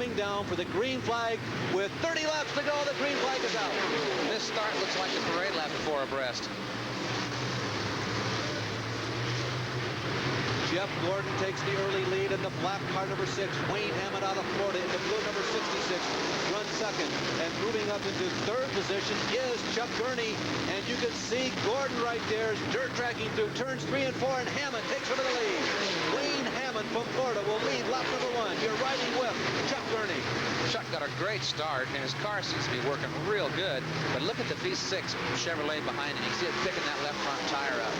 coming down for the green flag with 30 laps to go. The green flag is out. This start looks like the parade lap before abreast. Jeff Gordon takes the early lead in the black car number 6. Wayne Hammond out of Florida in the blue number 66 runs second. And moving up into third position is Chuck Gurney. And you can see Gordon right there, dirt tracking through turns 3 and 4, and Hammond takes over the lead. Wayne Hammond from Florida will lead lap number 1. You're riding with Chuck Gurney. Chuck got a great start, and his car seems to be working real good. But look at the V6 Chevrolet behind him. You see it picking that left front tire up.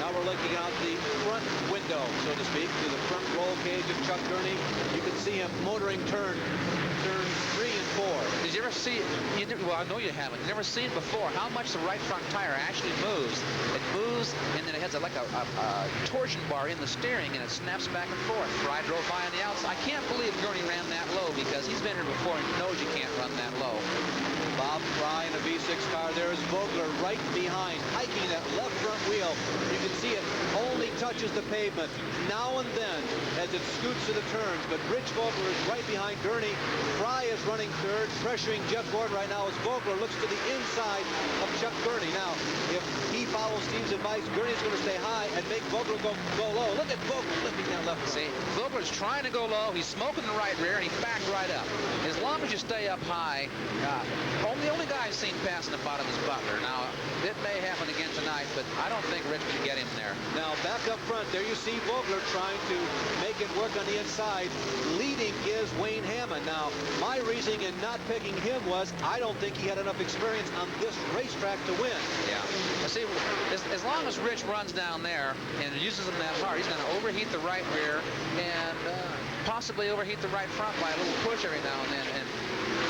Now we're looking out the front window, so to speak, through the front roll cage of Chuck Gurney. You can see him motoring turns 3 and 4. Did you ever see, well, I know you haven't, never seen before how much the right front tire actually moves. It moves, and then it has like a torsion bar in the steering, and it snaps back and forth. Fry drove by on the outside. I can't believe Gurney ran that low, because he's been here before and knows you can't run that low. Bob Fry in a V6 car. There's Vogler right behind, hiking that left front wheel. You can see it only touches the pavement now and then as it scoots to the turns. But Rich Vogler is right behind Gurney. Fry is running third, pressuring Jeff Gordon right now as Vogler looks to the inside of Chuck Gurney. Now, if he follows Steve's advice, Gurney's going to stay high and make Vogler go low. Look at Vogler lifting that left front. See, Vogler's trying to go low. He's smoking the right rear, and he backed right up. As long as you stay up high, the only guy I've seen passing the bottom is Butler. Now, it may happen again tonight, but I don't think Rich can get him there. Now, back up front, there you see Vogler trying to make it work on the inside. Leading is Wayne Hammond. Now, my reasoning in not picking him was I don't think he had enough experience on this racetrack to win. Yeah. See, as long as Rich runs down there and uses him that hard, he's going to overheat the right rear and possibly overheat the right front by a little push every now and then. And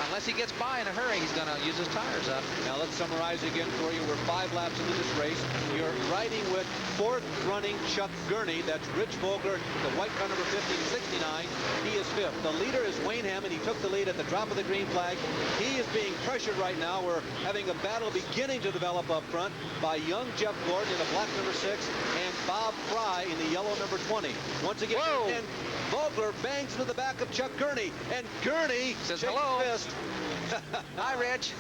unless he gets by in a hurry, he's going to use his tires up. Now let's summarize again for you. We're 5 laps into this race. You're riding with 4th running Chuck Gurney. That's Rich Vogler, the white car number 50 to 69. He is 5th. The leader is Wayne Hammond. He took the lead at the drop of the green flag. He is being pressured right now. We're having a battle beginning to develop up front by young Jeff Gordon in the black number 6 and Bob Fry in the yellow number 20. Once again, and Vogler bangs into the back of Chuck Gurney, and Gurney says shakes hello. his fist. Hi, Rich.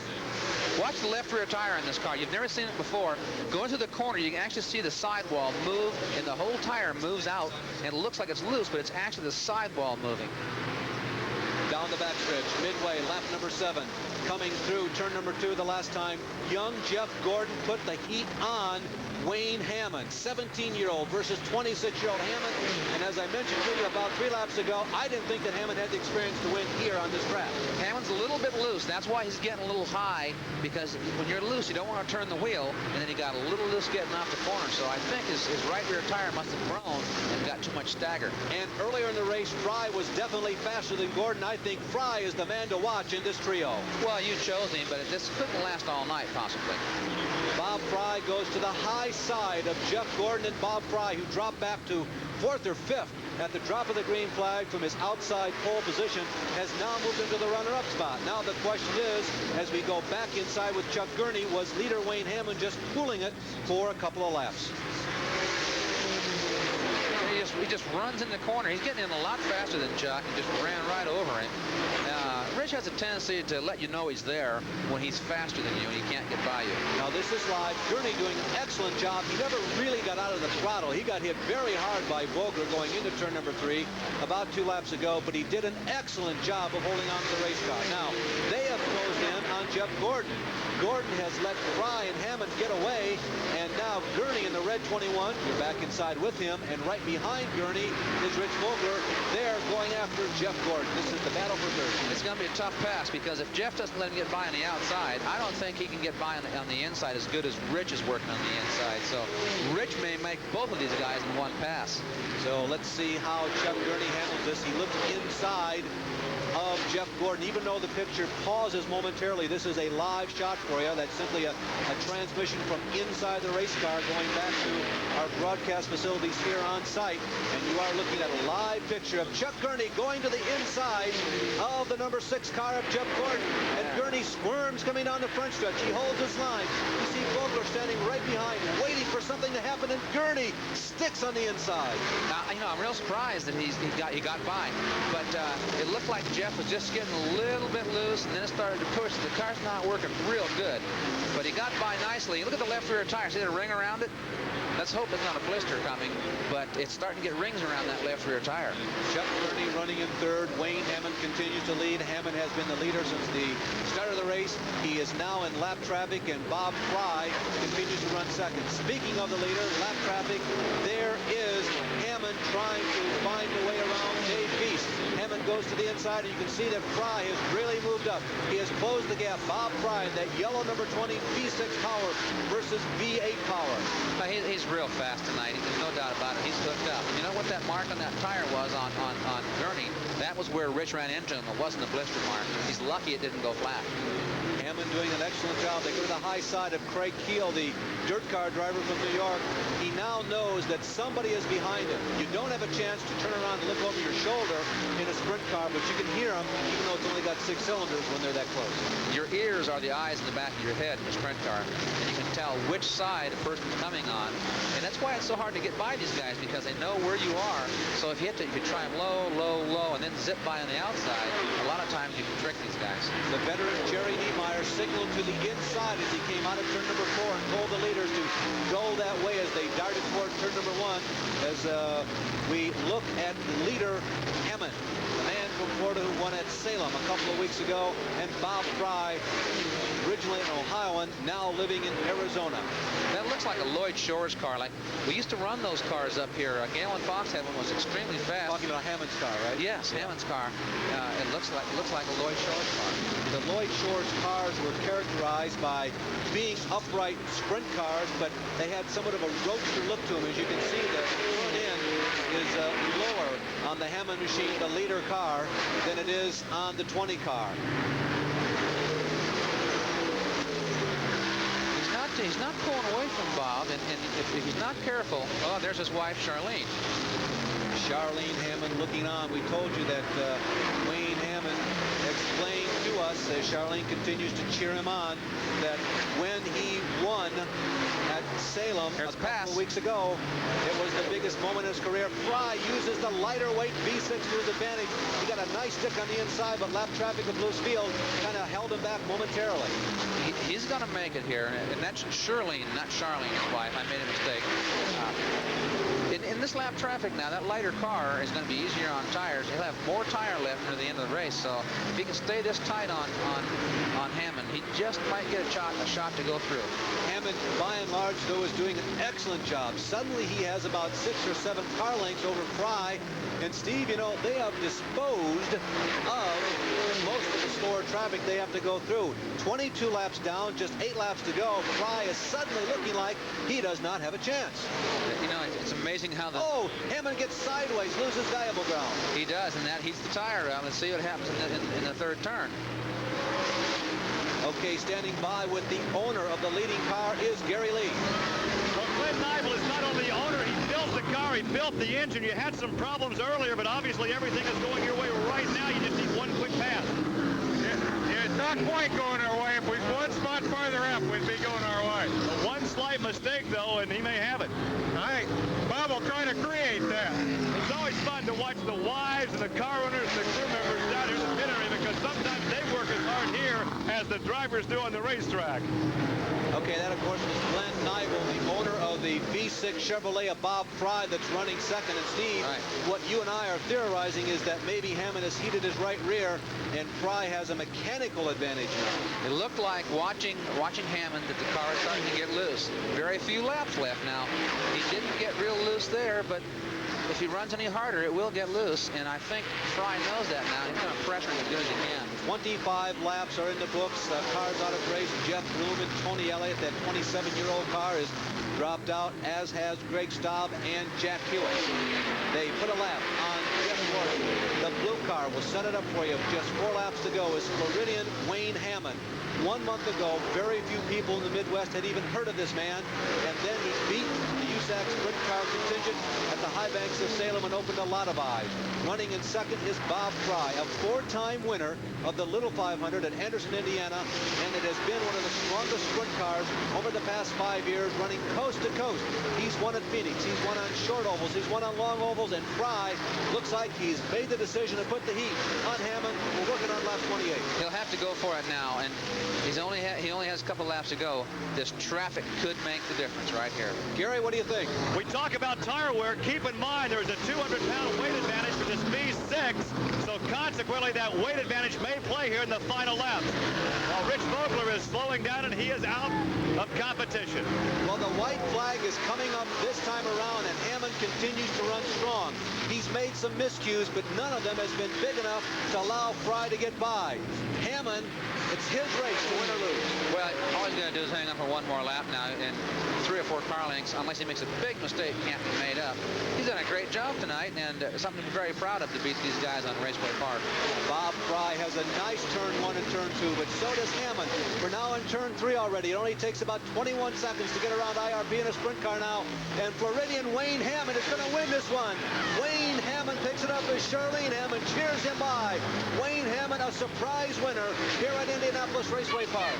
Watch the left rear tire in this car. You've never seen it before. Going through the corner, you can actually see the sidewall move, and the whole tire moves out, and it looks like it's loose, but it's actually the sidewall moving. Down the backstretch, midway, lap number 7. Coming through turn number 2 the last time, young Jeff Gordon put the heat on Wayne Hammond, 17-year-old versus 26-year-old Hammond. And as I mentioned to you about 3 laps ago, I didn't think that Hammond had the experience to win here on this track. Hammond's a little bit loose. That's why he's getting a little high, because when you're loose, you don't want to turn the wheel, and then he got a little loose getting off the corner. So I think his right rear tire must have grown and got too much stagger. And earlier in the race, Fry was definitely faster than Gordon. I think Fry is the man to watch in this trio. Well, you chose him, but this couldn't last all night, possibly. Bob Fry goes to the high side of Jeff Gordon, and Bob Fry, who dropped back to 4th or 5th at the drop of the green flag from his outside pole position, has now moved into the runner-up spot. Now the question is, as we go back inside with Chuck Gurney, was leader Wayne Hammond just pulling it for a couple of laps? He just runs in the corner. He's getting in a lot faster than Chuck and just ran right over him. Rich has a tendency to let you know he's there when he's faster than you and he can't get by you. Now this is live. Gurney doing an excellent job. He never really got out of the throttle. He got hit very hard by Vogler going into turn number 3 about 2 laps ago, but he did an excellent job of holding on to the race car. Now, they have closed in on Jeff Gordon. Gordon has let Fry and Hammond get away, and now Gurney in the red 21. You're back inside with him, and right behind Gurney is Rich Vogler. They're going after Jeff Gordon. This is the battle for third. It's going to be a tough pass, because if Jeff doesn't let him get by on the outside, I don't think he can get by on the inside as good as Rich is working on the inside. So Rich may make both of these guys in one pass. So let's see how Chuck Gurney handles this. He looks inside of Jeff Gordon. Even though the picture pauses momentarily, this is a live shot for you. That's simply a transmission from inside the race car going back to our broadcast facilities here on site. And you are looking at a live picture of Chuck Gurney going to the inside of the number 6 car of Jeff Gordon. And Gurney squirms coming down the front stretch. He holds his line. You see Vogler standing right behind, waiting for something to happen, and Gurney sticks on the inside. Now, you know, I'm real surprised that he got by, but it looked like Jeff was just getting a little bit loose, and then it started to push. The car's not working real good, but he got by nicely. Look at the left rear tire. See the ring around it? Let's hope there's not a blister coming, but it's starting to get rings around that left rear tire. Chuck Gurney running in third. Wayne Hammond continues to lead. Hammond has been the leader since the start of the race. He is now in lap traffic, and Bob Fry continues to run second. Speaking of the leader, lap traffic, there is Hammond trying to find a way around Dave Beast. Hammond goes to the inside, and you can see that Fry has really moved up. He has closed the gap. Bob Fry, that yellow number 20 V6 power versus V8 power. He's real fast tonight. There's no doubt about it. He's hooked up. You know what that mark on that tire was on Gurney? That was where Rich ran into him. It wasn't a blister mark. He's lucky it didn't go flat. Hammond doing an excellent job. They go to the high side of Craig Keel, the dirt car driver from New York. He now knows that somebody is behind him. You don't have a chance to turn around and look over your shoulder in a sprint car, but you can hear him, even though it's only got 6 cylinders when they're that close. Your ears are the eyes in the back of your head in a sprint car, and you can tell which side a person's coming on. And that's why it's so hard to get by these guys, because they know where you are. So if you try them low, low, low, and then zip by on the outside, a lot of times you can trick these guys. The veteran Jerry Niemeyer signaled to the inside as he came out of turn number 4 and told the leaders to go that way as they darted toward turn number 1. As we look at leader Hammond, the man from Florida who won at Salem a couple of weeks ago, and Bob Fry, originally an Ohioan, now living in Arizona. That looks like a Lloyd Shores car. Like we used to run those cars up here. Galen Fox had one, was extremely fast. Talking about Hammond's car, right? Yes, yeah. Hammond's car. It looks like a Lloyd Shores car. The Lloyd Shores cars were characterized by being upright sprint cars, but they had somewhat of a roadster look to them. As you can see, the front end is lower on the Hammond machine, the leader car, than it is on the 20 car. He's not pulling away from Bob, and if he's not careful, oh, there's his wife, Charlene. Charlene Hammond looking on. We told you that Wayne Hammond explained to us, as Charlene continues to cheer him on, that when he won at Salem a couple of weeks ago, it was the biggest moment in his career. Fry uses the lighter weight V6 to his advantage. He got a nice stick on the inside, but lap traffic of Blues Field kind of held him back momentarily. He's going to make it here, and that's Shirlene, not Charlene's wife. I made a mistake. In this lap traffic now, that lighter car is going to be easier on tires. He'll have more tire left near the end of the race, so if he can stay this tight on Hammond, he just might get a shot to go through. Hammond, by and large, though, is doing an excellent job. Suddenly he has about 6 or 7 car lengths over Fry. And Steve, you know, they have disposed of most of the slower traffic they have to go through. 22 laps down, just 8 laps to go. Fry is suddenly looking like he does not have a chance. You know, it's amazing how the... Oh, Hammond gets sideways, loses valuable ground. He does, and that heats the tire out. Let's see what happens in the third turn. Okay, standing by with the owner of the leading car is Gary Lee. Well, Clint Neibel is not only the owner, he built the car, he built the engine. You had some problems earlier, but obviously everything is going your way right now. You just need one quick pass. It's not quite going our way. If we was one spot farther up, we'd be going our way. One slight mistake, though, and he may have it. All right, Bob will try to create that. It's always fun to watch the wives and the car owners and the crew members down here in the pit area, because sometimes they work as hard here as the drivers do on the racetrack. Okay, that, of course, was Glenn Neibel, the owner of the V6 Chevrolet of Bob Fry that's running second. And, Steve, right, what you and I are theorizing is that maybe Hammond has heated his right rear, and Fry has a mechanical advantage now. It looked like watching Hammond that the car is starting to get loose. Very few laps left now. He didn't get real loose there, but if he runs any harder, it will get loose, and I think Fry knows that now. He's going to pressure him as good as he can. 25 laps are in the books. Cars out of race. Jeff Bloom and Tony Elliott, that 27-year-old car, is dropped out, as has Greg Staub and Jack Hewitt. They put a lap on Jeff course. The blue car will set it up for you. Just 4 laps to go is Floridian Wayne Hammond. 1 month ago, very few people in the Midwest had even heard of this man, and then he beat the USAC Sprint car contingent at the high banks of Salem and opened a lot of eyes. Running in second is Bob Fry, a 4-time winner of the Little 500 at Henderson, Indiana, and it has been one of the strongest sprint cars over the past 5 years, running coast to coast. He's won at Phoenix, he's won on short ovals, he's won on long ovals, and Fry looks like he's made the decision to put the heat on Hammond. We're working on lap 28. He'll have to go for it now, and he only has a couple laps to go. This traffic could make the difference right here. Gary, what do you think? We talk about tire wear. Keep in mind there's a 200-pound weight advantage for this V6, so consequently that weight advantage may play here in the final laps. While Rich Vogler is slowing down and he is out of competition. Well, the white flag is coming up this time around, and Hammond continues to run strong. He's made some miscues, but none of them has been big enough to allow Fry to get by. Hammond, it's his race to win or lose. Well, all he's going to do is hang on for one more lap now, and 3 or 4 car lengths, unless he makes a big mistake, can't be made up. He's done a great job tonight, and something to be very proud of to beat these guys on Raceway Park. Bob Fry has a nice turn 1 and turn 2, but so does Hammond. We're now in turn 3 already. It only takes about 21 seconds to get around IRP in a sprint car now, and Floridian Wayne Hammond is going to win this one. Wayne Hammond picks it up as Charlene Hammond cheers him by. Wayne Hammond, a surprise winner here at Indianapolis Raceway Park.